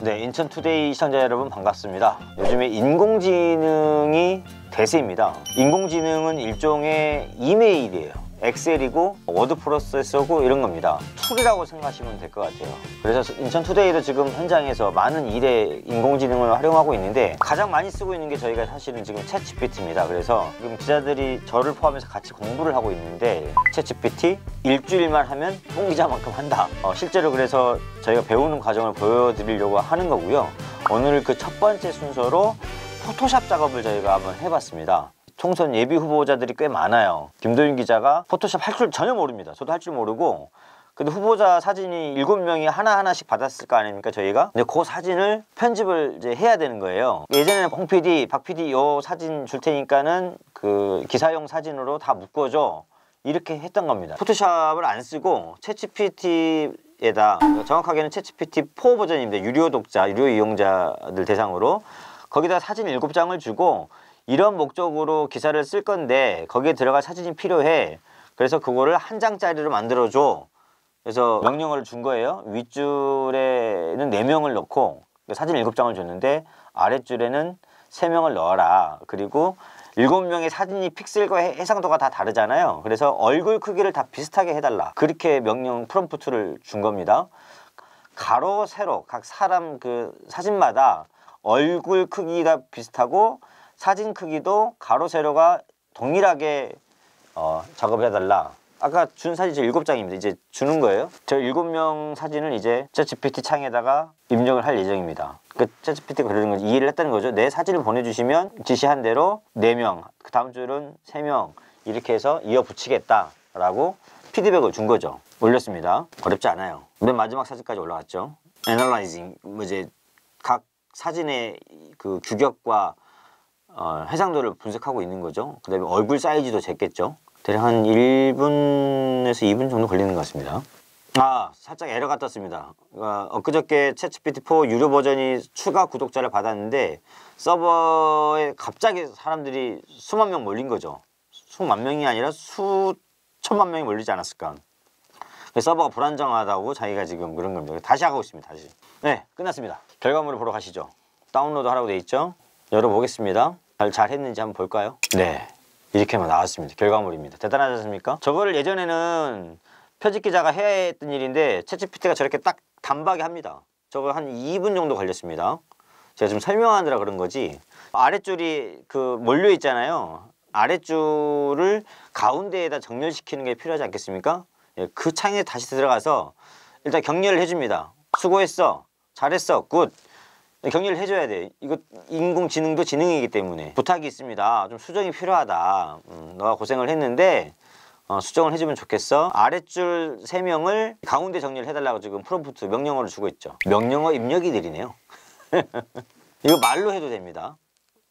네, 인천투데이 시청자 여러분 반갑습니다. 요즘에 인공지능이 대세입니다. 인공지능은 일종의 이메일이에요. 엑셀이고 워드 프로세서고 이런 겁니다. 툴이라고 생각하시면 될 것 같아요. 그래서 인천투데이도 지금 현장에서 많은 일에 인공지능을 활용하고 있는데 가장 많이 쓰고 있는 게 저희가 사실은 지금 챗GPT입니다. 그래서 지금 기자들이 저를 포함해서 같이 공부를 하고 있는데 챗GPT 일주일만 하면 뽕기자만큼 한다. 실제로 그래서 저희가 배우는 과정을 보여드리려고 하는 거고요. 오늘 그 첫 번째 순서로 포토샵 작업을 저희가 한번 해봤습니다. 총선 예비 후보자들이 꽤 많아요. 김도윤 기자가 포토샵 할 줄 전혀 모릅니다. 저도 할 줄 모르고. 근데 후보자 사진이 7명이 하나하나씩 받았을 거 아닙니까, 저희가? 근데 그 사진을 편집을 이제 해야 되는 거예요. 예전에는 홍 PD, 박 PD 요 사진 줄 테니까는 그 기사용 사진으로 다 묶어줘. 이렇게 했던 겁니다. 포토샵을 안 쓰고 챗GPT에다, 정확하게는 챗GPT4 버전입니다. 유료 독자, 유료 이용자들 대상으로. 거기다 사진 7장을 주고 이런 목적으로 기사를 쓸 건데 거기에 들어갈 사진이 필요해. 그래서 그거를 한 장짜리로 만들어줘. 그래서 명령어를 준 거예요. 윗줄에는 4명을 넣고 사진 7장을 줬는데 아랫줄에는 3명을 넣어라. 그리고 7명의 사진이 픽셀과 해상도가 다 다르잖아요. 그래서 얼굴 크기를 다 비슷하게 해달라. 그렇게 명령 프롬프트를 준 겁니다. 가로, 세로 각 사람 그 사진마다 얼굴 크기가 비슷하고 사진 크기도 가로, 세로가 동일하게 작업을 해달라. 아까 준 사진 7장입니다. 이제 주는 거예요. 저 7명 사진을 이제 챗GPT 창에다가 입력을 할 예정입니다. 그 챗GPT가 그러는 거죠. 이해를 했다는 거죠. 내 사진을 보내주시면 지시한 대로 4명, 그 다음 줄은 3명 이렇게 해서 이어붙이겠다라고 피드백을 준 거죠. 올렸습니다. 어렵지 않아요. 맨 마지막 사진까지 올라갔죠. 애널라이징, 이제 각 사진의 그 규격과 해상도를 분석하고 있는 거죠. 그 다음에 얼굴 사이즈도 쟀겠죠. 대략 한 1분에서 2분 정도 걸리는 것 같습니다. 살짝 에러가 떴습니다. 엊그저께 챗GPT4 유료 버전이 추가 구독자를 받았는데 서버에 갑자기 사람들이 수만 명 몰린 거죠. 수만 명이 아니라 수천만 명이 몰리지 않았을까. 서버가 불안정하다고 자기가 지금 그런 겁니다. 다시 하고 있습니다. 다시. 네, 끝났습니다. 결과물을 보러 가시죠. 다운로드 하라고 돼 있죠. 열어보겠습니다. 잘 했는지 한번 볼까요? 네, 이렇게만 나왔습니다. 결과물입니다. 대단하지 않습니까? 저거를 예전에는 표직 기자가 해야 했던 일인데 챗GPT가 저렇게 딱 단박에 합니다. 저거 한 2분 정도 걸렸습니다. 제가 좀 설명하느라 그런 거지. 아랫줄이 그 몰려 있잖아요. 아랫줄을 가운데에다 정렬시키는 게 필요하지 않겠습니까? 그 창에 다시 들어가서 일단 격려를 해줍니다. 수고했어, 잘했어, 굿. 격려를 해줘야 돼. 이거 인공지능도 지능이기 때문에 부탁이 있습니다. 좀 수정이 필요하다. 너가 고생을 했는데 수정을 해주면 좋겠어. 아랫줄 3명을 가운데 정리를 해달라고 지금 프롬프트 명령어를 주고 있죠. 명령어 입력이 느리네요. 이거 말로 해도 됩니다.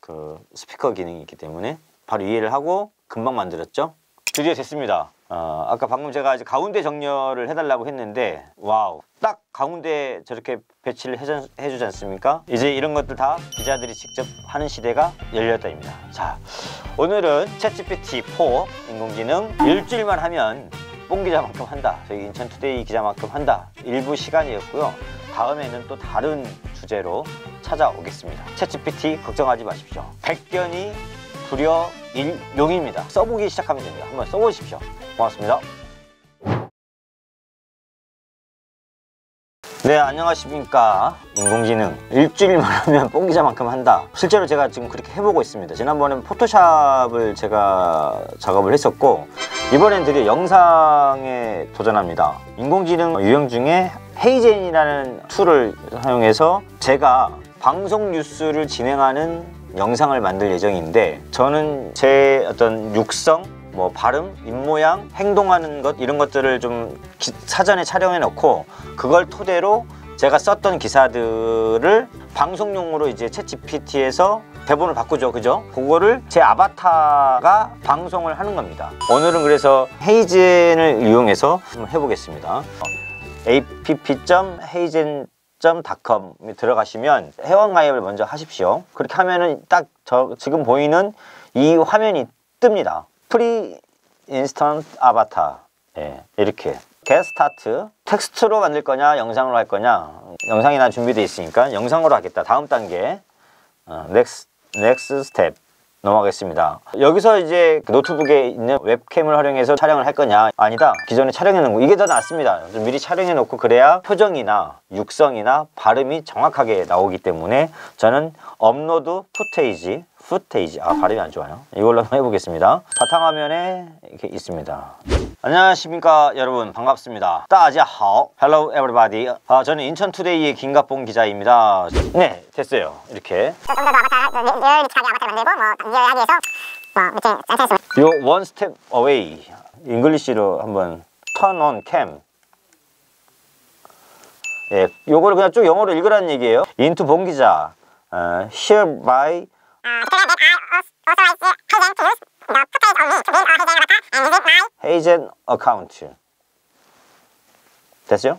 그 스피커 기능이 있기 때문에 바로 이해를 하고 금방 만들었죠. 드디어 됐습니다. 아까 방금 제가 이제 가운데 정렬을 해달라고 했는데 와우, 딱 가운데 저렇게 배치를 해주지 않습니까? 이제 이런 것들 다 기자들이 직접 하는 시대가 열렸다입니다. 자, 오늘은 챗GPT4 인공지능 일주일만 하면 뽕기자만큼 한다. 저희 인천투데이 기자만큼 한다. 일부 시간이었고요. 다음에는 또 다른 주제로 찾아오겠습니다. 챗GPT 걱정하지 마십시오. 백견이 불여일용입니다. 써보기 시작하면 됩니다. 한번 써보십시오. 고맙습니다. 네, 안녕하십니까. 인공지능 일주일만 하면 뽕기자만큼 한다. 실제로 제가 지금 그렇게 해보고 있습니다. 지난번엔 포토샵을 제가 작업을 했었고 이번엔 드디어 영상에 도전합니다. 인공지능 유형 중에 헤이젠이라는 툴을 사용해서 제가 방송 뉴스를 진행하는 영상을 만들 예정인데 저는 제 어떤 육성, 발음, 입모양, 행동하는 것 이런 것들을 좀 사전에 촬영해 놓고 그걸 토대로 제가 썼던 기사들을 방송용으로 이제 챗GPT에서 대본을 바꾸죠. 그죠? 그거를 제 아바타가 방송을 하는 겁니다. 오늘은 그래서 헤이젠을 이용해서 한번 해보겠습니다. app.heizen.com에 들어가시면 회원가입을 먼저 하십시오. 그렇게 하면은 딱 지금 보이는 이 화면이 뜹니다. 프리 인스턴트 아바타. 이렇게 get start 텍스트로 만들 거냐 영상으로 할 거냐 영상이나 준비되어 있으니까 영상으로 하겠다. 다음 단계 next step 넘어가겠습니다. 여기서 이제 노트북에 있는 웹캠을 활용해서 촬영을 할 거냐? 아니다. 기존에 촬영해 놓은 거 이게 더 낫습니다. 좀 미리 촬영해 놓고 그래야 표정이나 육성이나 발음이 정확하게 나오기 때문에 저는 업로드 푸테이지 발음이 안 좋아요. 이걸로 한번 해보겠습니다. 바탕화면에 이렇게 있습니다. 안녕하십니까 여러분, 반갑습니다. 大家好 Hello everybody. 저는 인천투데이의 김갑봉 기자입니다. 네, 됐어요. 이렇게 요 one step away 잉글리시로 한번 turn on cam. 예, 요거를 그냥 쭉 영어로 읽으라는 얘기예요. 인투 봉 기자 hereby Agent account. 됐어요?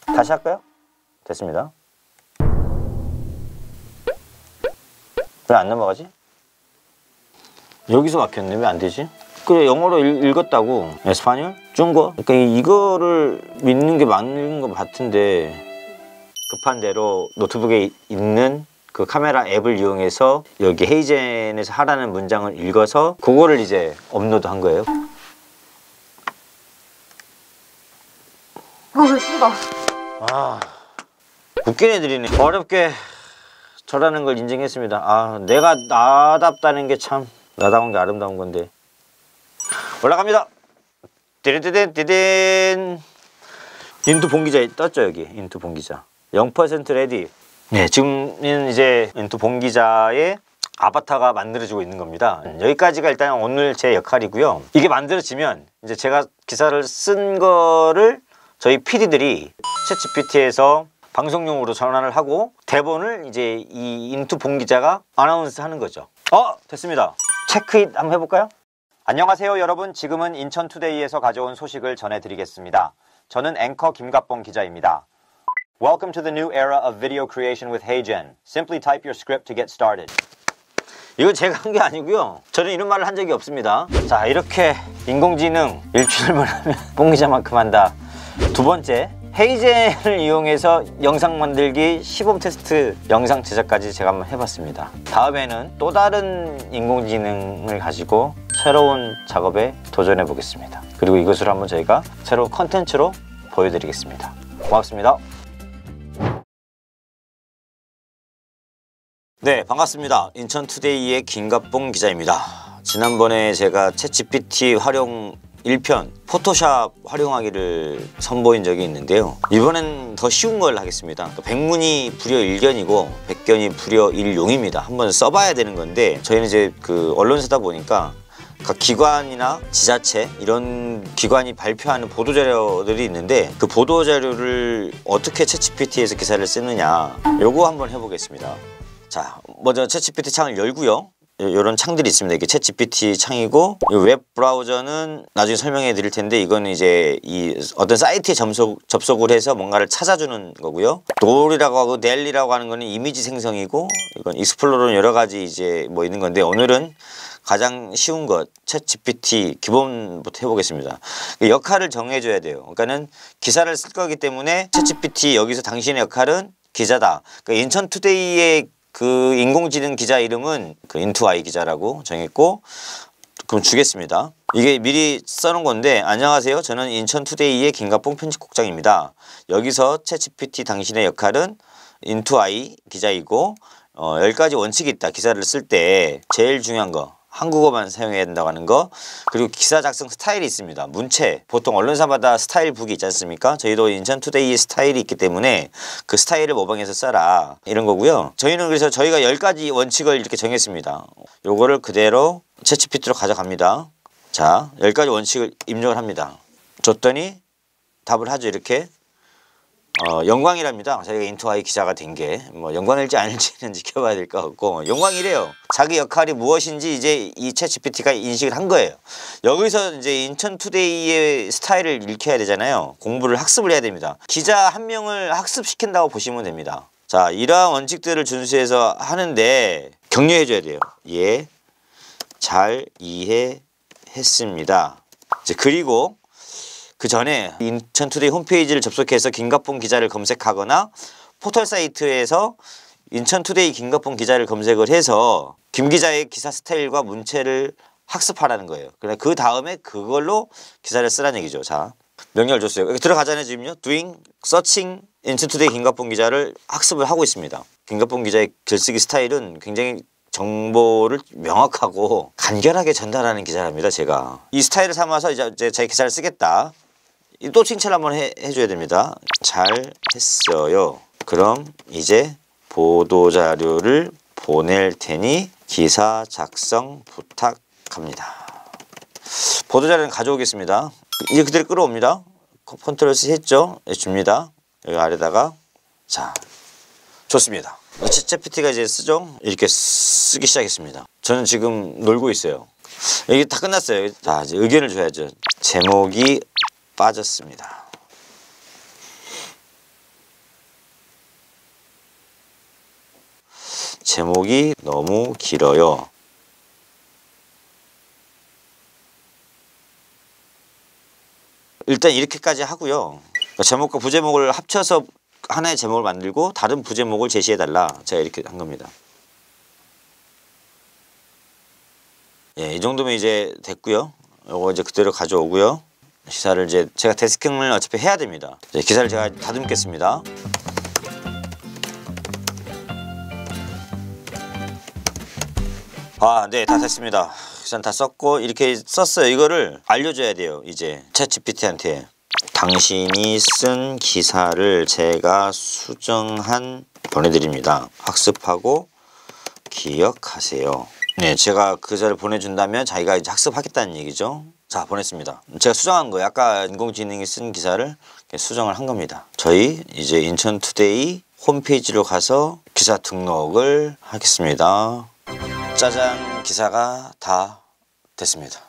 다시 할까요? 됐습니다. 왜 안 넘어가지? 여기서 막혔네. 왜 안 되지? 그래, 영어로 읽었다고. 에스파뇰? 중국어? 그러니까 이거를 믿는 게 맞는 것 같은데 급한 대로 노트북에 있는 그 카메라 앱을 이용해서 여기 헤이젠에서 하라는 문장을 읽어서 그거를 이제 업로드 한 거예요. 힘들어. 웃긴 애들이네. 어렵게 저라는 걸 인정했습니다. 내가 나답다는 게 참 나다운 게 아름다운 건데. 올라갑니다. 띠리띠딘. 인투 봉기자 떴죠 여기. 인투 봉기자 0% 레디. 네, 지금은 이제 인투 봉기자의 아바타가 만들어지고 있는 겁니다. 여기까지가 일단 오늘 제 역할이고요. 이게 만들어지면 이제 제가 기사를 쓴 거를 저희 PD들이 챗GPT에서 방송용으로 전환을 하고 대본을 이제 이 인투 봉기자가 아나운스 하는 거죠. 됐습니다. 체크잇 한번 해볼까요? 안녕하세요 여러분. 지금은 인천투데이에서 가져온 소식을 전해드리겠습니다. 저는 앵커 김갑봉 기자입니다. Welcome to the new era of video creation with HeyGen. Simply type your script to get started. 이거 제가 한 게 아니고요. 저는 이런 말을 한 적이 없습니다. 자, 이렇게 인공지능 일주일만 하면 봉기자만큼 한다. 두 번째, 헤이젠을 이용해서 영상 만들기 시범 테스트 영상 제작까지 제가 한번 해봤습니다. 다음에는 또 다른 인공지능을 가지고 새로운 작업에 도전해 보겠습니다. 그리고 이것을 한번 저희가 새로운 컨텐츠로 보여드리겠습니다. 고맙습니다. 네, 반갑습니다. 인천투데이의 김갑봉 기자입니다. 지난번에 제가 챗GPT 활용 1편 포토샵 활용하기를 선보인 적이 있는데요. 이번엔 더 쉬운 걸 하겠습니다. 백문이 불여 일견이고 백견이 불여 일용입니다. 한번 써봐야 되는 건데 저희는 이제 그 언론사다 보니까 각 기관이나 지자체 이런 기관이 발표하는 보도자료들이 있는데 그 보도자료를 어떻게 챗GPT에서 기사를 쓰느냐 요거 한번 해보겠습니다. 자, 먼저 챗GPT 창을 열고요. 이런 창들이 있습니다. 이게 챗GPT 창이고 이 웹 브라우저는 나중에 설명해 드릴 텐데 이거는 이제 이 어떤 사이트에 접속을 해서 뭔가를 찾아주는 거고요. 돌이라고 하고 넬리라고 하는 거는 이미지 생성이고 이건 익스플로러는 여러 가지 이제 뭐 있는 건데 오늘은 가장 쉬운 것 챗GPT 기본부터 해보겠습니다. 역할을 정해줘야 돼요. 그러니까는 기사를 쓸 거기 때문에 챗GPT 여기서 당신의 역할은 기자다. 그러니까 인천투데이의 그 인공지능 기자 이름은 그 인투아이 기자라고 정했고 그럼 주겠습니다. 이게 미리 써놓은 건데 안녕하세요. 저는 인천투데이의 김갑봉 편집국장입니다. 여기서 챗GPT 당신의 역할은 인투아이 기자이고 10가지 원칙이 있다. 기사를 쓸 때 제일 중요한 거 한국어만 사용해야 된다고 하는 거 그리고 기사 작성 스타일이 있습니다. 문체 보통 언론사마다 스타일북이 있지 않습니까? 저희도 인천투데이의 스타일이 있기 때문에 그 스타일을 모방해서 써라 이런 거고요. 저희는 그래서 저희가 10가지 원칙을 이렇게 정했습니다. 요거를 그대로 챗GPT로 가져갑니다. 자, 10가지 원칙을 입력을 합니다. 줬더니 답을 하죠. 이렇게 영광이랍니다. 자기가 인투아이 기자가 된 게 뭐 영광일지 아닐지는 지켜봐야 될 것 같고 영광이래요. 자기 역할이 무엇인지 이제 이 챗GPT가 인식을 한 거예요. 여기서 이제 인천투데이의 스타일을 읽혀야 되잖아요. 공부를 학습을 해야 됩니다. 기자 한 명을 학습시킨다고 보시면 됩니다. 자, 이러한 원칙들을 준수해서 하는데 격려해 줘야 돼요. 예, 잘 이해했습니다. 이제 그리고 그 전에 인천투데이 홈페이지를 접속해서 김갑봉 기자를 검색하거나 포털 사이트에서 인천투데이 김갑봉 기자를 검색을 해서 김 기자의 기사 스타일과 문체를 학습하라는 거예요. 그래 그 다음에 그걸로 기사를 쓰라는 얘기죠. 자, 명령을 줬어요. 여기 들어가잖아요. 지금요. doing, searching 인천투데이 김갑봉 기자를 학습을 하고 있습니다. 김갑봉 기자의 글쓰기 스타일은 굉장히 정보를 명확하고 간결하게 전달하는 기자랍니다. 제가 이 스타일을 삼아서 이제 제 기사를 쓰겠다. 또 칭찬을 한번 해줘야 됩니다. 잘 했어요. 그럼 이제 보도자료를 보낼 테니 기사 작성 부탁합니다. 보도자료는 가져오겠습니다. 이제 그대로 끌어옵니다. 컨트롤 C 했죠? 줍니다. 여기 아래다가 자 좋습니다. 챗GPT가 이제 쓰죠? 이렇게 쓰기 시작했습니다. 저는 지금 놀고 있어요. 이게 다 끝났어요. 자 이제 의견을 줘야죠. 제목이 빠졌습니다. 제목이 너무 길어요. 일단 이렇게까지 하고요. 제목과 부제목을 합쳐서 하나의 제목을 만들고 다른 부제목을 제시해달라. 제가 이렇게 한 겁니다. 예, 이 정도면 이제 됐고요. 요거 이제 그대로 가져오고요. 기사를 이제 제가 데스킹을 어차피 해야 됩니다. 기사를 제가 다듬겠습니다. 아, 네, 다 됐습니다. 기사는 다 썼고 이렇게 썼어요. 이거를 알려줘야 돼요. 이제 챗GPT한테 당신이 쓴 기사를 제가 수정한 보내드립니다. 학습하고 기억하세요. 네, 제가 그 기사를 보내준다면 자기가 이제 학습하겠다는 얘기죠. 자, 보냈습니다. 제가 수정한 거예요. 아까 인공지능이 쓴 기사를 수정을 한 겁니다. 저희 이제 인천투데이 홈페이지로 가서 기사 등록을 하겠습니다. 짜잔, 기사가 다 됐습니다.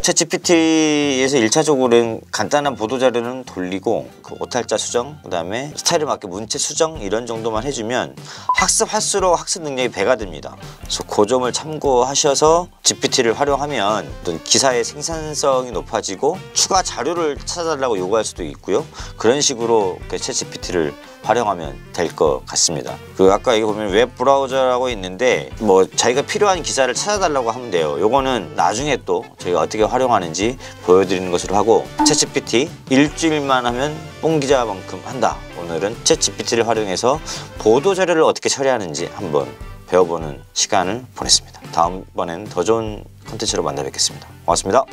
챗GPT에서 1차적으로는 간단한 보도자료는 돌리고 그 오탈자 수정, 그 다음에 스타일에 맞게 문체 수정 이런 정도만 해주면 학습할수록 학습 능력이 배가 됩니다. 그래서 그 점을 참고하셔서 GPT를 활용하면 어떤 기사의 생산성이 높아지고 추가 자료를 찾아달라고 요구할 수도 있고요. 그런 식으로 챗GPT를 활용하면 될 것 같습니다. 그 아까 여기 보면 웹 브라우저라고 있는데 뭐 자기가 필요한 기사를 찾아달라고 하면 돼요. 요거는 나중에 또 저희가 어떻게 활용하는지 보여드리는 것으로 하고 챗GPT 일주일만 하면 뽕기자만큼 한다. 오늘은 챗GPT를 활용해서 보도자료를 어떻게 처리하는지 한번 배워보는 시간을 보냈습니다. 다음번엔 더 좋은 콘텐츠로 만나 뵙겠습니다. 고맙습니다.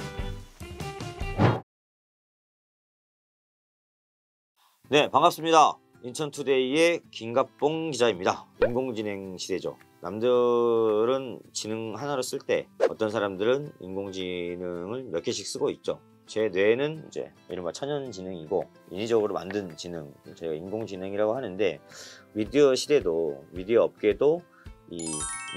네, 반갑습니다. 인천투데이의 김갑봉 기자입니다. 인공지능 시대죠. 남들은 지능 하나로 쓸 때 어떤 사람들은 인공지능을 몇 개씩 쓰고 있죠. 제 뇌는 이제 이른바 천연지능이고 인위적으로 만든 지능, 저희가 인공지능이라고 하는데 미디어 시대도 미디어 업계도 이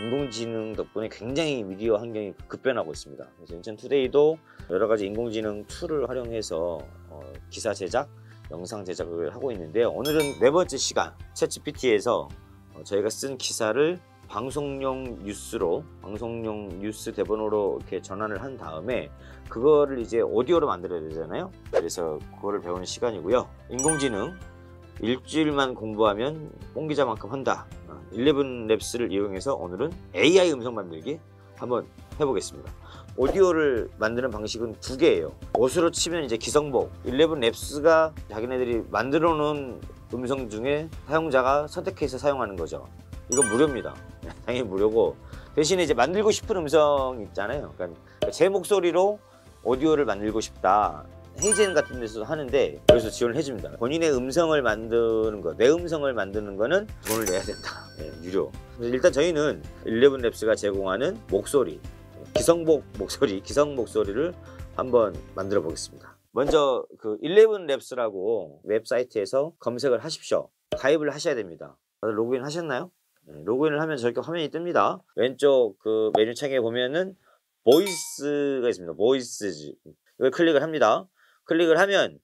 인공지능 덕분에 굉장히 미디어 환경이 급변하고 있습니다. 그래서 인천투데이도 여러 가지 인공지능 툴을 활용해서 기사 제작, 영상 제작을 하고 있는데요. 오늘은 네 번째 시간 챗GPT에서 저희가 쓴 기사를 방송용 뉴스로 방송용 뉴스 대본으로 이렇게 전환을 한 다음에 그거를 이제 오디오로 만들어야 되잖아요. 그래서 그거를 배우는 시간이고요. 인공지능 일주일만 공부하면 뽕기자만큼 한다. 11랩스를 이용해서 오늘은 AI 음성 만들기 한번 해보겠습니다. 오디오를 만드는 방식은 두 개예요. 옷으로 치면 이제 기성복 11랩스가 자기네들이 만들어 놓은 음성 중에 사용자가 선택해서 사용하는 거죠. 이건 무료입니다. 당연히 무료고 대신에 이제 만들고 싶은 음성 있잖아요. 그러니까 제 목소리로 오디오를 만들고 싶다. 헤이젠 같은 데서 하는데 여기서 지원을 해줍니다. 본인의 음성을 만드는 거, 내 음성을 만드는 거는 돈을 내야 된다. 네, 유료. 일단 저희는 11랩스가 제공하는 목소리, 기성복 목소리, 기성 목소리를 한번 만들어 보겠습니다. 먼저 그 11랩스라고 웹사이트에서 검색을 하십시오. 가입을 하셔야 됩니다. 다들 로그인 하셨나요? 네, 로그인을 하면 저렇게 화면이 뜹니다. 왼쪽 그 메뉴창에 보면은 보이스가 있습니다. 보이스즈. 이걸 클릭을 합니다. 클릭을 하면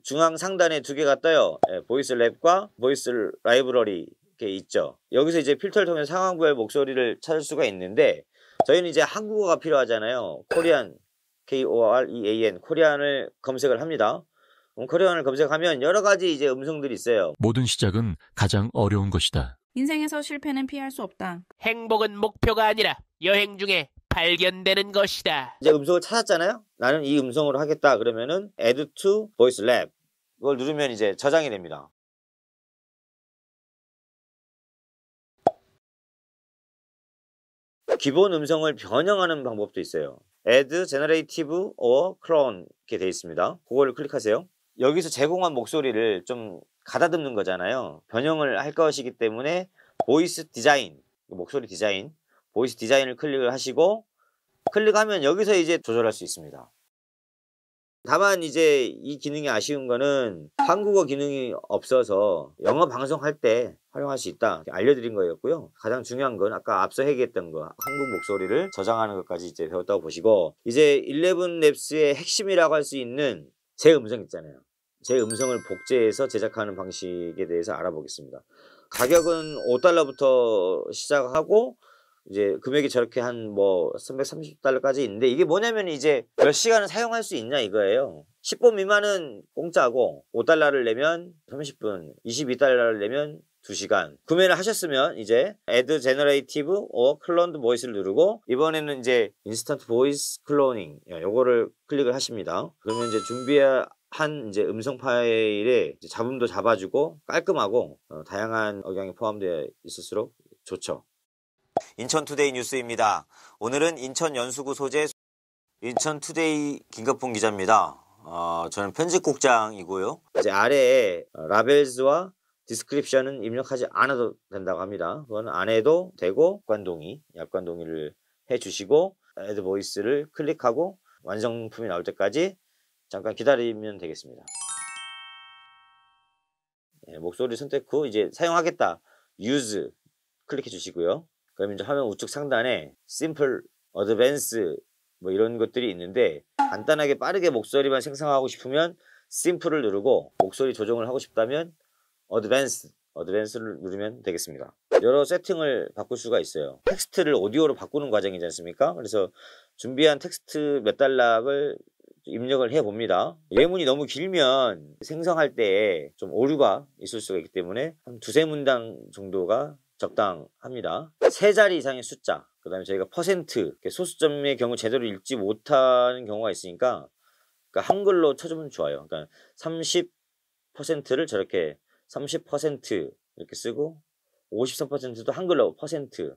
중앙 상단에 두 개가 떠요. 네, 보이스 랩과 보이스 라이브러리 이렇게 있죠. 여기서 이제 필터를 통해서 상황별 목소리를 찾을 수가 있는데 저희는 이제 한국어가 필요하잖아요. 코리안 Korean, 코리안을 검색을 합니다. 코리안을 검색하면 여러 가지 이제 음성들이 있어요. 모든 시작은 가장 어려운 것이다. 인생에서 실패는 피할 수 없다. 행복은 목표가 아니라 여행 중에 발견되는 것이다. 이제 음성을 찾았잖아요. 나는 이 음성으로 하겠다. 그러면은 Add to Voice Lab 이걸 누르면 이제 저장이 됩니다. 기본 음성을 변형하는 방법도 있어요. Add Generative or Clone 이렇게 되어 있습니다. 그거를 클릭하세요. 여기서 제공한 목소리를 좀 가다듬는 거잖아요. 변형을 할 것이기 때문에 보이스 디자인, 목소리 디자인, 보이스 디자인을 클릭을 하시고 클릭하면 여기서 이제 조절할 수 있습니다. 다만 이제 이 기능이 아쉬운 거는 한국어 기능이 없어서 영어 방송할 때 활용할 수 있다 알려드린 거였고요. 가장 중요한 건 아까 앞서 얘기했던 거 한국 목소리를 저장하는 것까지 이제 배웠다고 보시고 이제 11랩스의 핵심이라고 할 수 있는 제 음성 있잖아요. 제 음성을 복제해서 제작하는 방식에 대해서 알아보겠습니다. 가격은 $5부터 시작하고 이제 금액이 저렇게 한 뭐 $330까지 있는데 이게 뭐냐면 이제 몇 시간을 사용할 수 있냐 이거예요. 10분 미만은 공짜고 $5를 내면 30분, 22달러를 내면 2시간. 구매를 하셨으면 이제 Add Generative or Cloned Voice를 누르고 이번에는 이제 Instant Voice Cloning 요거를 클릭을 하십니다. 그러면 이제 준비한 이제 음성 파일에 이제 잡음도 잡아주고 깔끔하고 다양한 억양이 포함되어 있을수록 좋죠. 인천투데이 뉴스입니다. 오늘은 인천 연수구 소재 인천투데이 김갑봉 기자입니다. 저는 편집국장이고요. 이제 아래에 라벨즈와 디스크립션은 입력하지 않아도 된다고 합니다. 그건 안 해도 되고 약관동의를 해주시고 Add Voice를 클릭하고 완성품이 나올 때까지 잠깐 기다리면 되겠습니다. 목소리 선택 후 이제 사용하겠다 Use 클릭해 주시고요. 그러면 이제 화면 우측 상단에 Simple, Advance 뭐 이런 것들이 있는데 간단하게 빠르게 목소리만 생성하고 싶으면 Simple을 누르고 목소리 조정을 하고 싶다면 Advance를 누르면 되겠습니다. 여러 세팅을 바꿀 수가 있어요. 텍스트를 오디오로 바꾸는 과정이지 않습니까? 그래서 준비한 텍스트 몇 단락을 입력을 해봅니다. 예문이 너무 길면 생성할 때 좀 오류가 있을 수가 있기 때문에 한 2~3문장 정도가 적당합니다. 3자리 이상의 숫자, 그 다음에 저희가 퍼센트, 소수점의 경우 제대로 읽지 못하는 경우가 있으니까 그러니까 한글로 쳐주면 좋아요. 그러니까 30%를 저렇게 30% 이렇게 쓰고 53%도 한글로 퍼센트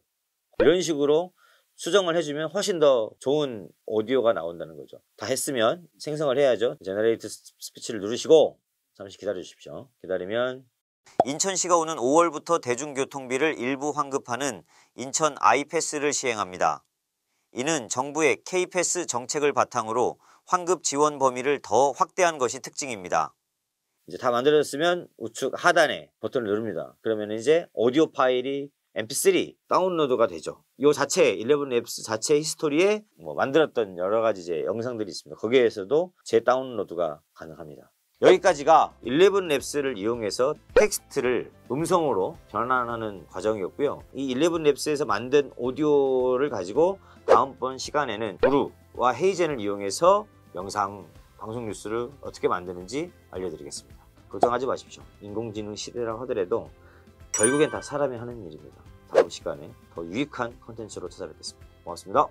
이런 식으로 수정을 해주면 훨씬 더 좋은 오디오가 나온다는 거죠. 다 했으면 생성을 해야죠. 제너레이트 스피치를 누르시고 잠시 기다려 주십시오. 기다리면 인천시가 오는 5월부터 대중교통비를 일부 환급하는 인천 아이패스를 시행합니다. 이는 정부의 K패스 정책을 바탕으로 환급 지원 범위를 더 확대한 것이 특징입니다. 이제 다 만들어졌으면 우측 하단에 버튼을 누릅니다. 그러면 이제 오디오 파일이 mp3 다운로드가 되죠. 이 자체 11랩스 자체 히스토리에 만들었던 여러 가지 이제 영상들이 있습니다. 거기에서도 재다운로드가 가능합니다. 여기까지가 11랩스를 이용해서 텍스트를 음성으로 변환하는 과정이었고요. 이 11랩스에서 만든 오디오를 가지고 다음번 시간에는 브루와 헤이젠을 이용해서 영상 방송 뉴스를 어떻게 만드는지 알려드리겠습니다. 걱정하지 마십시오. 인공지능 시대라고 하더라도 결국엔 다 사람이 하는 일입니다. 다음 시간에 더 유익한 콘텐츠로 찾아뵙겠습니다. 고맙습니다.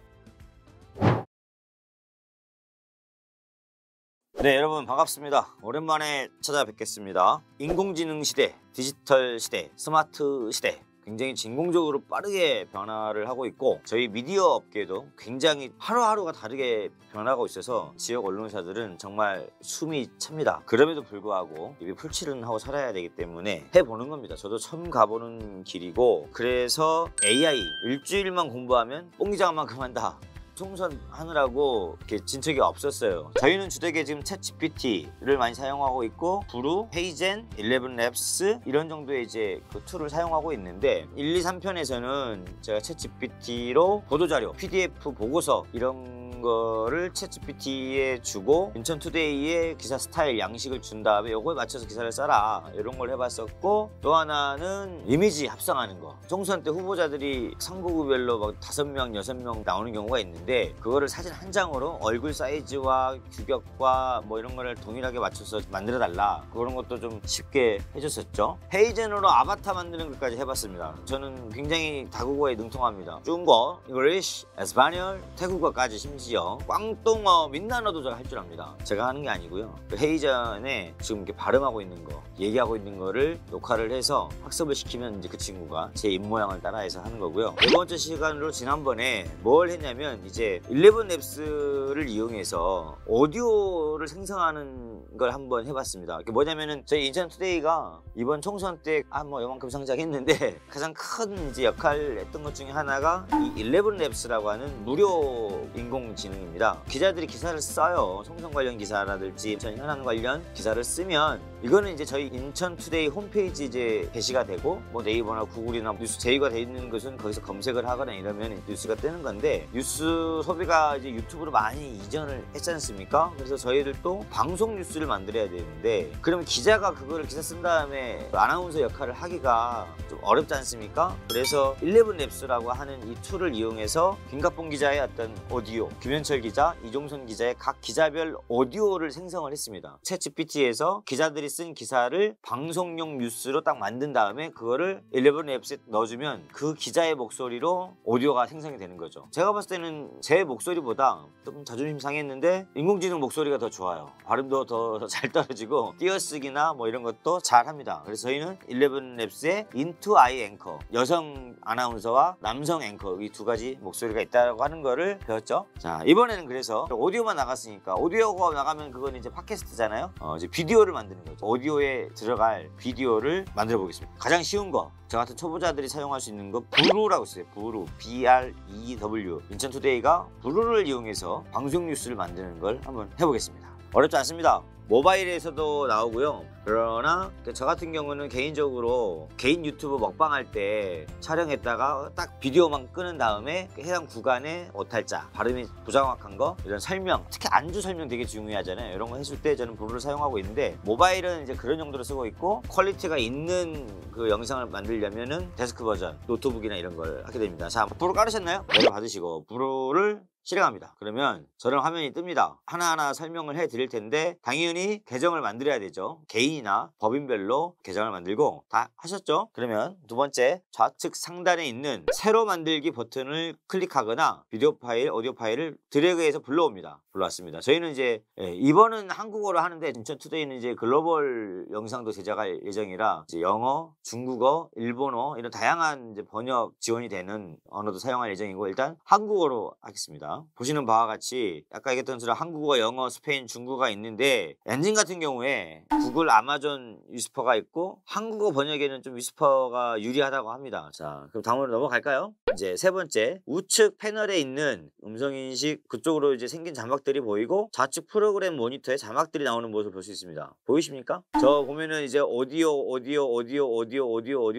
네, 여러분 반갑습니다. 오랜만에 찾아뵙겠습니다. 인공지능 시대, 디지털 시대, 스마트 시대 굉장히 진공적으로 빠르게 변화를 하고 있고 저희 미디어 업계도 굉장히 하루하루가 다르게 변하고 있어서 지역 언론사들은 정말 숨이 찹니다. 그럼에도 불구하고 입이 풀칠은 하고 살아야 되기 때문에 해보는 겁니다. 저도 처음 가보는 길이고 그래서 AI 일주일만 공부하면 뽕기장만큼 한다. 총선하느라고 이렇게 진척이 없었어요. 저희는 주되게 지금 챗GPT를 많이 사용하고 있고 브루, 헤이젠, 11랩스 이런 정도의 이제 그 툴을 사용하고 있는데 1, 2, 3편에서는 제가 챗GPT로 보도자료, PDF 보고서 이런 거를 챗GPT에 주고 인천투데이의 기사 스타일 양식을 준 다음에 요거에 맞춰서 기사를 써라 이런 걸 해봤었고, 또 하나는 이미지 합성하는 거. 총선 때 후보자들이 상고구별로 막 5명, 6명 나오는 경우가 있는데 그거를 사진 한 장으로 얼굴 사이즈와 규격과 뭐 이런 거를 동일하게 맞춰서 만들어 달라, 그런 것도 좀 쉽게 해줬었죠. 헤이젠으로 아바타 만드는 것까지 해봤습니다. 저는 굉장히 다국어에 능통합니다. 중국어, English, 에스파뇰, 태국어까지, 심지어 꽝똥어, 민다너도 제가 할 줄 압니다. 제가 하는 게 아니고요. 그 헤이젠에 지금 이렇게 발음하고 있는 거, 얘기하고 있는 거를 녹화를 해서 학습을 시키면 이제 그 친구가 제 입모양을 따라해서 하는 거고요. 네 번째 시간으로 지난번에 뭘 했냐면 이제 11랩스를 이용해서 오디오를 생성하는 걸 한번 해봤습니다. 그게 뭐냐면은 저희 인천투데이가 이번 총선 때 뭐 요만큼 성장했는데 가장 큰 이제 역할을 했던 것 중에 하나가 이 11랩스라고 하는 무료 인공지능입니다. 기자들이 기사를 써요. 총선 관련 기사라든지 인천 현안 관련 기사를 쓰면 이거는 이제 저희 인천투데이 홈페이지 이제 게시가 되고, 뭐 네이버나 구글이나 뉴스 제휴가 돼 있는 것은 거기서 검색을 하거나 이러면 뉴스가 뜨는 건데, 뉴스 소비가 이제 유튜브로 많이 이전을 했지 않습니까? 그래서 저희들도 방송 뉴스를 만들어야 되는데, 그러면 기자가 그거를 기사 쓴 다음에 아나운서 역할을 하기가 좀 어렵지 않습니까? 그래서 11랩스라고 하는 이 툴을 이용해서 김갑봉 기자의 어떤 오디오, 김현철 기자, 이종선 기자의 각 기자별 오디오를 생성을 했습니다. 챗GPT에서 기자들이 쓴 기사를 방송용 뉴스로 딱 만든 다음에 그거를 11앱스에 넣어주면 그 기자의 목소리로 오디오가 생성이 되는 거죠. 제가 봤을 때는 제 목소리보다 좀 자존심 상했는데 인공지능 목소리가 더 좋아요. 발음도 더 잘 떨어지고 띄어쓰기나 뭐 이런 것도 잘 합니다. 그래서 저희는 11앱스에 Into I 앵커, 여성 아나운서와 남성 앵커, 이 두 가지 목소리가 있다고 하는 거를 배웠죠. 자, 이번에는 그래서 오디오만 나갔으니까, 오디오가 나가면 그건 이제 팟캐스트잖아요. 이제 비디오를 만드는 거죠. 오디오에 들어갈 비디오를 만들어 보겠습니다. 가장 쉬운 거, 저 같은 초보자들이 사용할 수 있는 거 브루라고 있어요. 브루, BREW. 인천투데이가 브루를 이용해서 방송 뉴스를 만드는 걸 한번 해보겠습니다. 어렵지 않습니다. 모바일에서도 나오고요. 그러나 저 같은 경우는 개인적으로 개인 유튜브 먹방할 때 촬영했다가 딱 비디오만 끄는 다음에 해당 구간에 오탈자, 발음이 부정확한 거, 이런 설명, 특히 안주 설명 되게 중요하잖아요. 이런 거 했을 때 저는 브루를 사용하고 있는데, 모바일은 이제 그런 용도로 쓰고 있고, 퀄리티가 있는 그 영상을 만들려면은 데스크 버전, 노트북이나 이런 걸 하게 됩니다. 자, 브루 깔으셨나요? 내려 받으시고 브루를 실행합니다. 그러면 저런 화면이 뜹니다. 하나하나 설명을 해드릴 텐데, 당연히 계정을 만들어야 되죠. 개인이나 법인별로 계정을 만들고 다 하셨죠? 그러면 두 번째, 좌측 상단에 있는 새로 만들기 버튼을 클릭하거나 비디오 파일, 오디오 파일을 드래그해서 불러옵니다. 불러왔습니다. 저희는 이제 이번은 한국어로 하는데, 인천투데이는 이제 글로벌 영상도 제작할 예정이라 이제 영어, 중국어, 일본어 이런 다양한 이제 번역 지원이 되는 언어도 사용할 예정이고, 일단 한국어로 하겠습니다. 보시는 바와 같이 아까 얘기했던 것처럼 한국어, 영어, 스페인, 중국어가 있는데, 엔진 같은 경우에 구글, 아마존 위스퍼가 있고 한국어 번역에는 좀 위스퍼가 유리하다고 합니다. 자, 그럼 다음으로 넘어갈까요? 이제 세 번째, 우측 패널에 있는 음성인식, 그쪽으로 이제 생긴 자막들이 보이고 좌측 프로그램 모니터에 자막들이 나오는 모습을 볼 수 있습니다. 보이십니까? 저 보면은 이제 오디오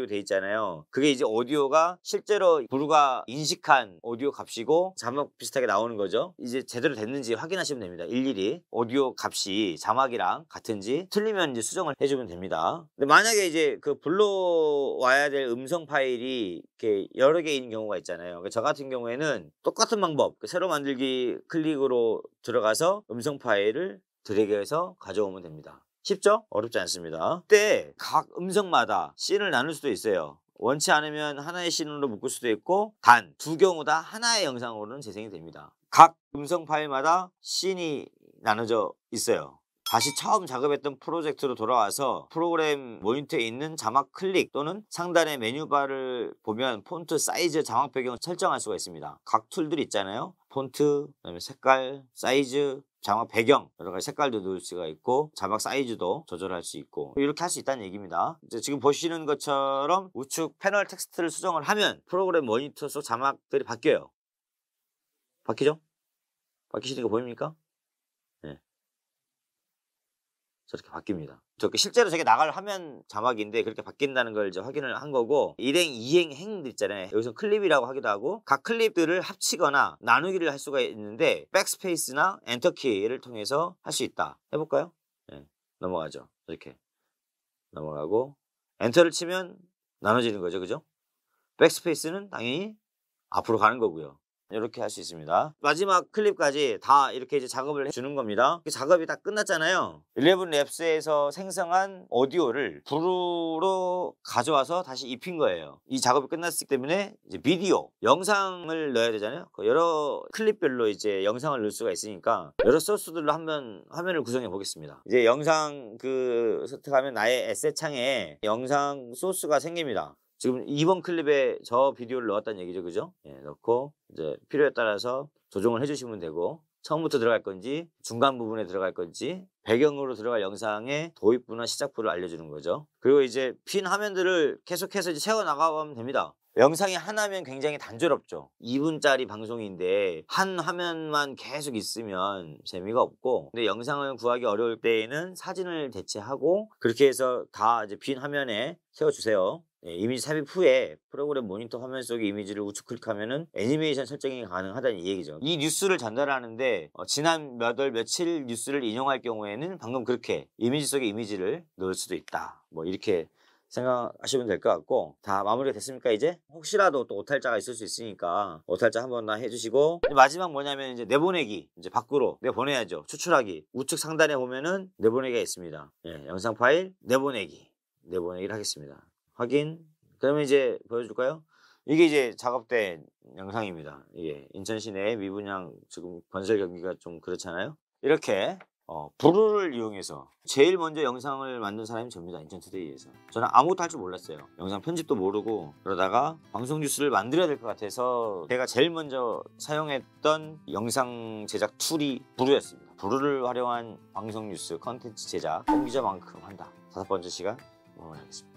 돼 있잖아요. 그게 이제 오디오가 실제로 브루가 인식한 오디오 값이고 자막 비슷하게 나오는 거죠. 이제 제대로 됐는지 확인하시면 됩니다. 일일이 오디오 값이 자막이랑 같은지, 틀리면 이제 수정을 해주면 됩니다. 근데 만약에 이제 그 불러와야 될 음성 파일이 이렇게 여러 개 있는 경우가 있잖아요. 저 같은 경우에는 똑같은 방법, 새로 만들기 클릭으로 들어가서 음성 파일을 드래그해서 가져오면 됩니다. 쉽죠? 어렵지 않습니다. 그때 각 음성마다 씬을 나눌 수도 있어요. 원치 않으면 하나의 씬으로 묶을 수도 있고, 단 두 경우 다 하나의 영상으로는 재생이 됩니다. 각 음성 파일마다 씬이 나눠져 있어요. 다시 처음 작업했던 프로젝트로 돌아와서 프로그램 모니터에 있는 자막 클릭 또는 상단의 메뉴바를 보면 폰트, 사이즈, 자막 배경을 설정할 수가 있습니다. 각 툴들이 있잖아요. 폰트, 그다음에 색깔, 사이즈, 자막 배경, 여러 가지 색깔도 넣을 수가 있고 자막 사이즈도 조절할 수 있고, 이렇게 할 수 있다는 얘기입니다. 이제 지금 보시는 것처럼 우측 패널 텍스트를 수정을 하면 프로그램 모니터 속 자막들이 바뀌어요. 바뀌죠? 바뀌시는 거 보입니까? 네. 저렇게 바뀝니다. 저렇게 실제로 저게 나갈 화면 자막인데 그렇게 바뀐다는 걸 이제 확인을 한 거고, 1행, 2행, 행들 있잖아요. 여기서 클립이라고 하기도 하고 각 클립들을 합치거나 나누기를 할 수가 있는데 백스페이스나 엔터키를 통해서 할 수 있다. 해볼까요? 네, 넘어가죠. 이렇게 넘어가고 엔터를 치면 나눠지는 거죠. 그죠? 백스페이스는 당연히 앞으로 가는 거고요. 이렇게 할 수 있습니다. 마지막 클립까지 다 이렇게 이제 작업을 해주는 겁니다. 작업이 다 끝났잖아요. 11랩스에서 생성한 오디오를 브루로 가져와서 다시 입힌 거예요. 이 작업이 끝났기 때문에 이제 비디오, 영상을 넣어야 되잖아요. 여러 클립별로 이제 영상을 넣을 수가 있으니까 여러 소스들로 한번 화면을 구성해 보겠습니다. 이제 영상 선택하면 나의 에셋 창에 영상 소스가 생깁니다. 지금 2번 클립에 저 비디오를 넣었다는 얘기죠. 그죠? 예, 넣고 이제 필요에 따라서 조정을 해주시면 되고, 처음부터 들어갈 건지 중간 부분에 들어갈 건지 배경으로 들어갈 영상의 도입부나 시작부를 알려주는 거죠. 그리고 이제 핀 화면들을 계속해서 이제 채워나가면 됩니다. 영상이 하나면 굉장히 단조롭죠. 2분짜리 방송인데 한 화면만 계속 있으면 재미가 없고, 근데 영상을 구하기 어려울 때에는 사진을 대체하고 그렇게 해서 다 이제 빈 화면에 세워주세요. 네, 이미지 삽입 후에 프로그램 모니터 화면 속의 이미지를 우측 클릭하면은 애니메이션 설정이 가능하다는 이 얘기죠. 이 뉴스를 전달하는데 지난 몇 월 며칠 뉴스를 인용할 경우에는 방금 그렇게 이미지 속에 이미지를 넣을 수도 있다. 뭐 이렇게 생각하시면 될 것 같고, 다 마무리가 됐습니까? 이제 혹시라도 또 오탈자가 있을 수 있으니까 오탈자 한번 다 해주시고, 마지막 뭐냐면 이제 내보내기, 이제 밖으로 내보내야죠. 추출하기. 우측 상단에 보면은 내보내기가 있습니다. 예, 영상 파일 내보내기를 하겠습니다. 확인. 그러면 이제 보여줄까요? 이게 이제 작업된 영상입니다. 이게 인천 시내 미분양 지금 건설 경기가 좀 그렇잖아요. 이렇게 브루를 이용해서 제일 먼저 영상을 만든 사람이 저입니다. 인천투데이에서. 저는 아무것도 할 줄 몰랐어요. 영상 편집도 모르고, 그러다가 방송 뉴스를 만들어야 될 것 같아서 제가 제일 먼저 사용했던 영상 제작 툴이 브루였습니다. 브루를 활용한 방송 뉴스 컨텐츠 제작 홍기자만큼 한다. 5번째 시간 마무리하겠습니다.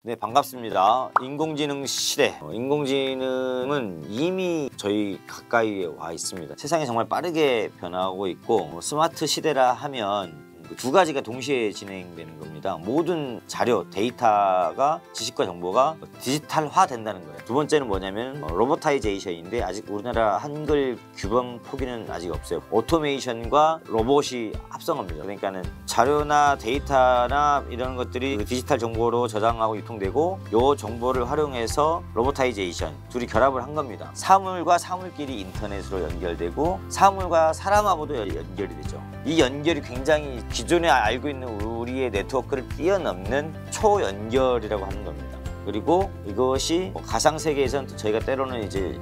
네, 반갑습니다. 인공지능 시대. 인공지능은 이미 저희 가까이에 와 있습니다. 세상이 정말 빠르게 변화하고 있고, 스마트 시대라 하면 두 가지가 동시에 진행되는 겁니다. 모든 자료, 데이터가, 지식과 정보가 디지털화 된다는 거예요. 두 번째는 뭐냐면 로보타이제이션인데, 아직 우리나라 한글 규범 포기는 아직 없어요. 오토메이션과 로봇이 합성합니다. 그러니까는 자료나 데이터나 이런 것들이 디지털 정보로 저장하고 유통되고, 요 정보를 활용해서 로보타이제이션, 둘이 결합을 한 겁니다. 사물과 사물끼리 인터넷으로 연결되고 사물과 사람하고도 연결이 되죠. 이 연결이 굉장히 기존에 알고 있는 우리의 네트워크를 뛰어넘는 초연결이라고 하는 겁니다. 그리고 이것이 가상세계에서는 또 저희가 때로는 이제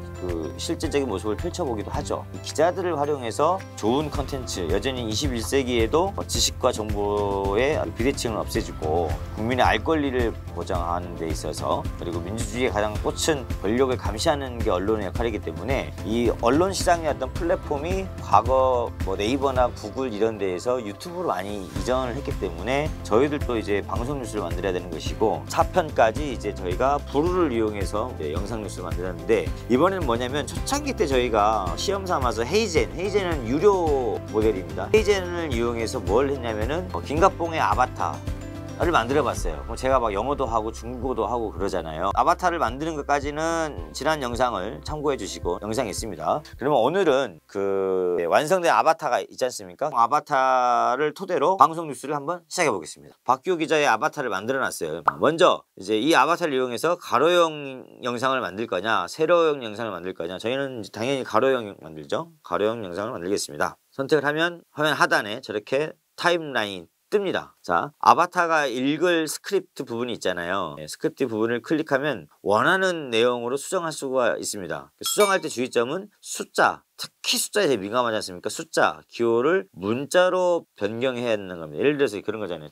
실질적인 모습을 펼쳐보기도 하죠. 기자들을 활용해서 좋은 컨텐츠, 여전히 21세기에도 지식과 정보의 비대칭을 없애주고 국민의 알 권리를 보장하는 데 있어서, 그리고 민주주의의 가장 꽃은 권력을 감시하는 게 언론의 역할이기 때문에, 이 언론 시장의 어떤 플랫폼이 과거 네이버나 구글 이런 데에서 유튜브로 많이 이전을 했기 때문에 저희들도 이제 방송 뉴스를 만들어야 되는 것이고, 4편까지 이제 저희가 브루를 이용해서 이제 영상 뉴스를 만들었는데, 이번에는 뭐냐면 초창기 때 저희가 시험 삼아서 헤이젠은 유료 모델입니다. 헤이젠을 이용해서 뭘 했냐면은 김갑봉의 아바타를 만들어봤어요. 제가 막 영어도 하고 중국어도 하고 그러잖아요. 아바타를 만드는 것까지는 지난 영상을 참고해 주시고, 영상이 있습니다. 그러면 오늘은 완성된 아바타가 있지 않습니까? 아바타를 토대로 방송 뉴스를 한번 시작해 보겠습니다. 박규호 기자의 아바타를 만들어 놨어요. 먼저 이제 이 아바타를 이용해서 가로형 영상을 만들 거냐, 세로형 영상을 만들 거냐. 저희는 당연히 가로형 만들죠. 가로형 영상을 만들겠습니다. 선택을 하면 화면 하단에 저렇게 타임라인 뜹니다. 자, 아바타가 읽을 스크립트 부분이 있잖아요. 스크립트 부분을 클릭하면 원하는 내용으로 수정할 수가 있습니다. 수정할 때 주의점은 숫자, 특히 숫자에 되게 민감하지 않습니까? 숫자, 기호를 문자로 변경해야 하는 겁니다. 예를 들어서 그런 거잖아요.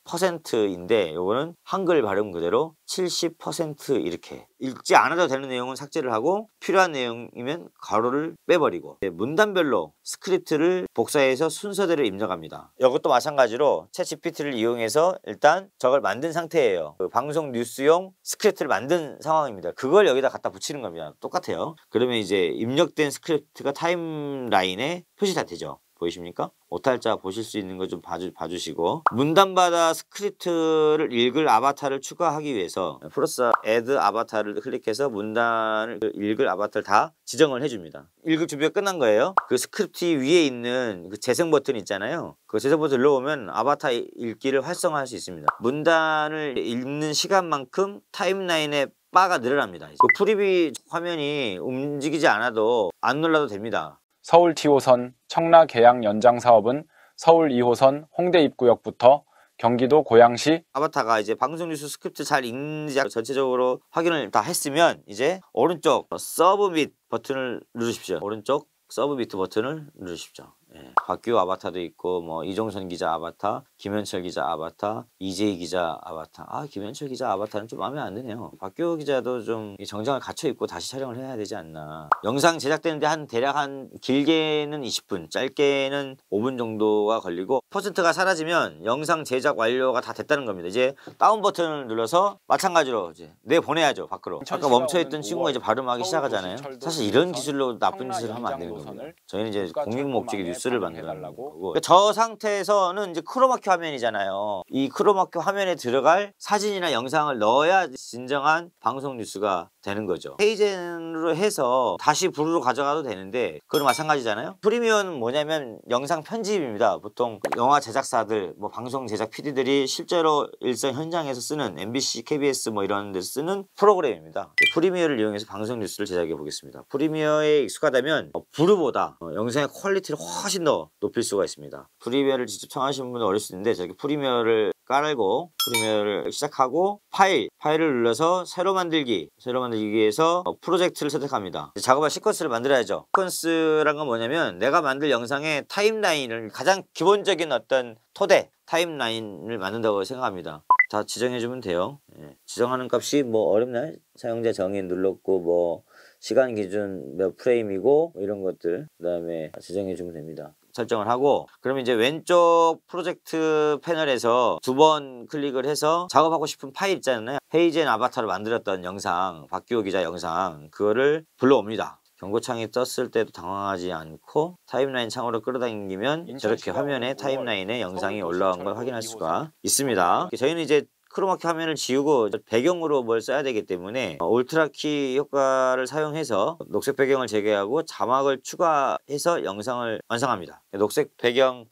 70%인데 요거는 한글 발음 그대로 70% 이렇게 읽지 않아도 되는 내용은 삭제를 하고 필요한 내용이면 가로를 빼버리고 문단별로 스크립트를 복사해서 순서대로 입력합니다. 이것도 마찬가지로 챗GPT를 이용해서 일단 저걸 만든 상태예요. 그 방송 뉴스용 스크립트를 만든 상황입니다. 그걸 여기다 갖다 붙이는 겁니다. 똑같아요. 그러면 이제 입력된 스크립트가 타임라인에 표시가 되죠. 보이십니까? 오탈자 보실 수 있는 거 좀 봐주시고 문단마다 스크립트를 읽을 아바타를 추가하기 위해서 플러스 add 아바타를 클릭해서 문단을 읽을 아바타를 다 지정을 해줍니다. 읽을 준비가 끝난 거예요. 그 스크립트 위에 있는 그 재생 버튼 있잖아요. 그 재생 버튼 눌러보면 아바타 읽기를 활성화할 수 있습니다. 문단을 읽는 시간만큼 타임라인에 바가 늘어납니다. 그 프리뷰 화면이 움직이지 않아도 안 눌러도 됩니다. 서울 T호선 청라 계양 연장 사업은 서울 2호선 홍대 입구역부터 경기도 고양시 아바타가 이제 방송 뉴스 스크립트 잘 읽는지 전체적으로 확인을 다 했으면 이제 오른쪽 서브밋 버튼을 누르십시오. 오른쪽 서브밋 버튼을 누르십시오. 예. 박규호 아바타도 있고 뭐 이종선 기자 아바타, 김현철 기자 아바타, 이재희 기자 아바타. 김현철 기자 아바타는 좀 마음에 안 드네요. 박규호 기자도 좀 정장을 갖춰 입고 다시 촬영을 해야 되지 않나. 영상 제작되는데 대략 길게는 20분, 짧게는 5분 정도가 걸리고 퍼센트가 사라지면 영상 제작 완료가 다 됐다는 겁니다. 이제 다운 버튼을 눌러서 마찬가지로 이제 내보내야죠 밖으로. 아까 멈춰있던 친구가 이제 발음하기 시작하잖아요. 사실 이런 기술로 나쁜 짓을 하면 안 되는 겁니다. 저희는 이제 공익 목적의 뉴스를 만드는 거고. 저 상태에서는 이제 크로마키 화면이잖아요. 이 크로마키 화면에 들어갈 사진이나 영상을 넣어야 진정한 방송 뉴스가 되는 거죠. 헤이젠으로 해서 다시 부르러 가져가도 되는데 그건 마찬가지잖아요. 프리미어는 뭐냐면 영상 편집입니다. 보통 영화 제작사들, 뭐 방송 제작 PD들이 실제로 일선 현장에서 쓰는 MBC, KBS 뭐 이런 데서 쓰는 프로그램입니다. 프리미어를 이용해서 방송 뉴스를 제작해 보겠습니다. 프리미어에 익숙하다면 부르보다 영상의 퀄리티를 훨씬 더 높일 수가 있습니다. 프리미어를 직접 청하시는 분은 어릴 수 있는데 저렇게 프리미어를 깔고 프리미어를 시작하고 파일을 눌러서 새로 만들기 위해서 프로젝트를 선택합니다. 작업할 시퀀스를 만들어야죠. 시퀀스란 건 뭐냐면 내가 만들 영상의 타임라인을 가장 기본적인 어떤 토대 타임라인을 만든다고 생각합니다. 다 지정해주면 돼요. 지정하는 값이 뭐 어렵나요? 사용자 정의 눌렀고 뭐 시간 기준 몇 프레임이고 뭐 이런 것들 그 다음에 지정해주면 됩니다. 설정을 하고 그러면 이제 왼쪽 프로젝트 패널에서 2번 클릭을 해서 작업하고 싶은 파일 있잖아요. 헤이젠 아바타를 만들었던 영상, 박규호 기자 영상 그거를 불러옵니다. 경고창이 떴을 때도 당황하지 않고 타임라인 창으로 끌어당기면 저렇게 화면에 타임라인에 영상이 올라온 걸 확인할 수가 있습니다. 저희는 이제 크로마키 화면을 지우고 배경으로 뭘 써야 되기 때문에 울트라키 효과를 사용해서 녹색 배경을 제거하고 자막을 추가해서 영상을 완성합니다. 녹색 배경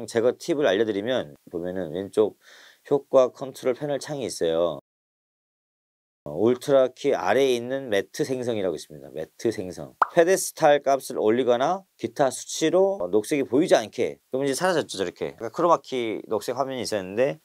제거 팁을 알려드리면 보면은 왼쪽 효과 컨트롤 패널 창이 있어요. 울트라키 아래에 있는 매트 생성이라고 있습니다. 매트 생성. 페데스탈 값을 올리거나 기타 수치로 녹색이 보이지 않게. 그러면 이제 사라졌죠, 저렇게. 그러니까 크로마키 녹색 화면이 있었는데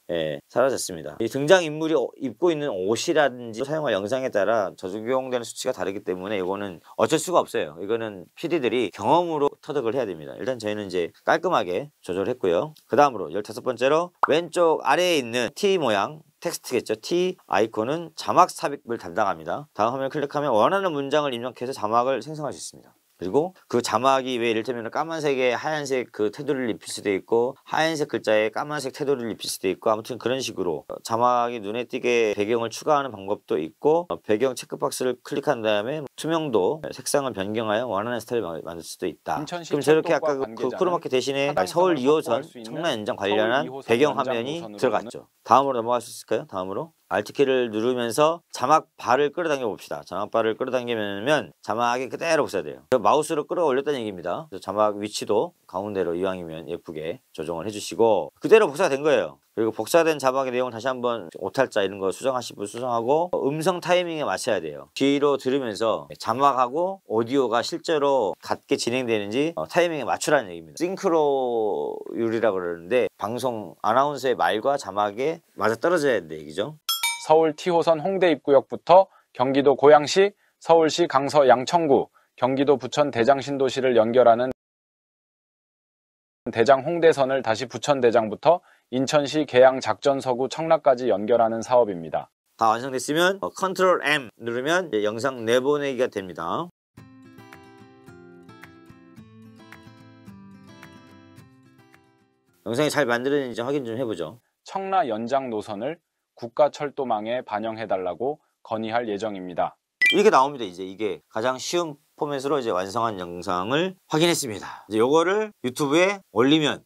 사라졌습니다. 이 등장인물이 입고 있는 옷이라든지 사용할 영상에 따라 적용되는 수치가 다르기 때문에 이거는 어쩔 수가 없어요. 이거는 PD들이 경험으로 터득을 해야 됩니다. 일단 저희는 이제 깔끔하게 조절했고요. 그 다음으로 15번째로 왼쪽 아래에 있는 T 모양 텍스트겠죠. T 아이콘은 자막 삽입을 담당합니다. 다음 화면을 클릭하면 원하는 문장을 입력해서 자막을 생성할 수 있습니다. 그리고 그 자막이 왜 이를테면 까만색에 하얀색 그 테두리를 입힐 수도 있고 하얀색 글자에 까만색 테두리를 입힐 수도 있고 아무튼 그런 식으로 자막이 눈에 띄게 배경을 추가하는 방법도 있고 배경 체크박스를 클릭한 다음에 투명도 색상을 변경하여 원하는 스타일을 만들 수도 있다. 그럼 저렇게 아까 그 크로마키 대신에 서울 2호선 청라 연장 관련한 배경 화면이 들어갔죠. 다음으로 넘어갈 수 있을까요? 다음으로 Alt키를 누르면서 자막 바를 끌어당겨 봅시다. 자막 바를 끌어당기면 자막이 그대로 없어야 돼요. 마우스로 끌어올렸다는 얘기입니다. 자막 위치도 가운데로 이왕이면 예쁘게 조정을 해주시고 그대로 복사가 된 거예요. 그리고 복사된 자막의 내용을 다시 한번 오탈자 이런 거 수정하실 분 수정하고 음성 타이밍에 맞춰야 돼요. 귀로 들으면서 자막하고 오디오가 실제로 같게 진행되는지 타이밍에 맞추라는 얘기입니다. 싱크로율이라고 그러는데 방송 아나운서의 말과 자막에 맞아떨어져야 된다 얘기죠. 서울 T호선 홍대 입구역부터 경기도 고양시, 서울시 강서 양천구, 경기도 부천 대장신도시를 연결하는 대장 홍대선을 다시 부천 대장부터 인천시 계양 작전서구 청라까지 연결하는 사업입니다. 다 완성됐으면 컨트롤 M 누르면 이제 영상 내보내기가 됩니다. 영상이 잘 만들어졌는지 확인 좀 해보죠. 청라 연장 노선을 국가철도망에 반영해달라고 건의할 예정입니다. 이렇게 나옵니다. 이제 이게 가장 쉬운 포맷으로 이제 완성한 영상을 확인했습니다. 이제 요거를 유튜브에 올리면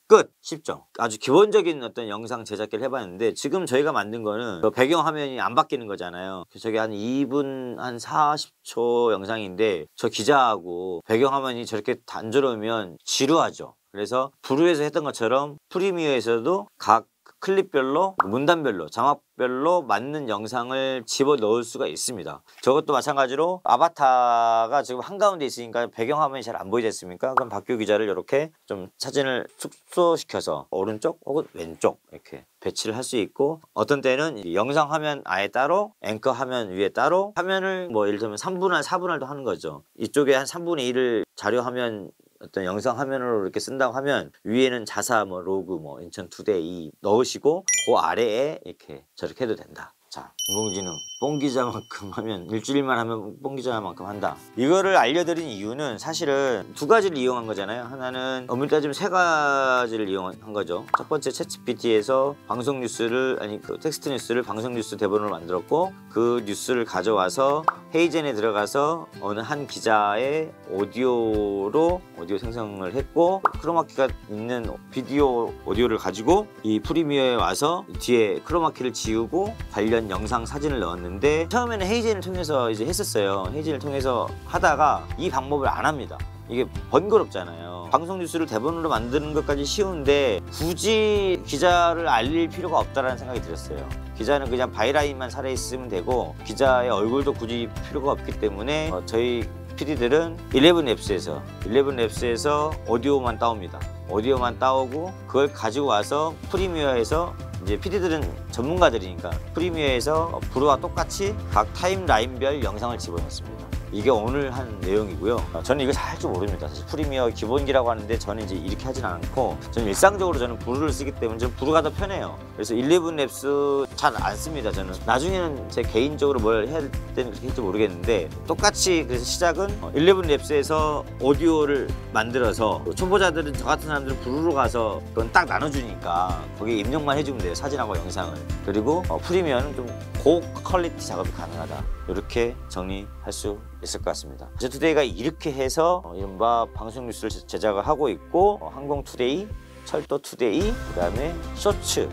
끝! 쉽죠? 아주 기본적인 어떤 영상 제작기를 해봤는데 지금 저희가 만든 거는 배경 화면이 안 바뀌는 거잖아요. 저게 한 2분 한 40초 영상인데 저 기자하고 배경 화면이 저렇게 단조로우면 지루하죠. 그래서 브루에서 했던 것처럼 프리미어에서도 각 클립별로, 문단별로, 자막별로 맞는 영상을 집어넣을 수가 있습니다. 저것도 마찬가지로 아바타가 지금 한가운데 있으니까 배경화면이 잘 안 보이지 않습니까? 그럼 박규 기자를 이렇게 좀 사진을 축소시켜서 오른쪽 혹은 왼쪽 이렇게 배치를 할 수 있고, 어떤 때는 이 영상 화면 아예 따로, 앵커 화면 위에 따로 화면을 뭐 예를 들면 3분할, 4분할도 하는 거죠. 이쪽에 한 3분의 1을 자료 화면 어떤 영상 화면으로 이렇게 쓴다고 하면 위에는 자사 뭐 로그 뭐 인천 투데이 넣으시고 그 아래에 이렇게 저렇게 해도 된다. 자, 인공지능 뽕기자만큼 하면 일주일만 하면 뽕기자만큼 한다. 이거를 알려드린 이유는 사실은 두 가지를 이용한 거잖아요. 하나는 엄밀히 따지면 세 가지를 이용한 거죠. 첫 번째, 챗GPT에서 방송 뉴스를, 아니 그 텍스트 뉴스를 방송 뉴스 대본으로 만들었고, 그 뉴스를 가져와서 헤이젠에 들어가서 어느 한 기자의 오디오로 오디오 생성을 했고, 크로마키가 있는 비디오 오디오를 가지고 이 프리미어에 와서 뒤에 크로마키를 지우고 관련 영상 사진을 넣었는데, 처음에는 헤이젠을 통해서 이제 했었어요. 헤이젠을 통해서 하다가 이 방법을 안 합니다. 이게 번거롭잖아요. 방송 뉴스를 대본으로 만드는 것까지 쉬운데 굳이 기자를 알릴 필요가 없다라는 생각이 들었어요. 기자는 그냥 바이라인만 살아있으면 되고 기자의 얼굴도 굳이 필요가 없기 때문에 저희 PD들은 11랩스에서 오디오만 따옵니다. 오디오만 따오고 그걸 가지고 와서 프리미어에서, 이제 PD들은 전문가들이니까 프리미어에서 브루와 똑같이 각 타임라인별 영상을 집어넣습니다. 이게 오늘 한 내용이고요. 저는 이거 잘 할 줄 모릅니다. 사실 프리미어 기본기라고 하는데 저는 이제 이렇게 하진 않고, 저는 일상적으로 저는 브루를 쓰기 때문에 저는 브루가 더 편해요. 그래서 11랩스 잘 안 씁니다. 저는 나중에는 제 개인적으로 뭘 해야 되는 그렇게 할지 모르겠는데, 똑같이 그래서 시작은 11랩스에서 오디오를 만들어서, 초보자들은 저 같은 사람들은 브루로 가서 그건 딱 나눠주니까 거기에 입력만 해주면 돼요. 사진하고 영상을. 그리고 프리미어는 좀 고퀄리티 작업이 가능하다. 이렇게 정리할 수 있을 것 같습니다. 투데이가 이렇게 해서 이른바 방송 뉴스를 제작을 하고 있고, 항공투데이, 철도투데이, 그 다음에 쇼츠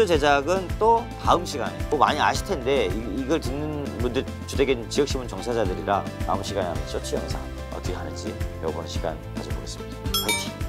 제작은 또 다음 시간에, 또 많이 아실 텐데 이걸 듣는 분들 주택엔 지역신문 종사자들이라 다음 시간에 쇼츠 영상 어떻게 하는지 배워보는 시간 가져보겠습니다. 화이팅!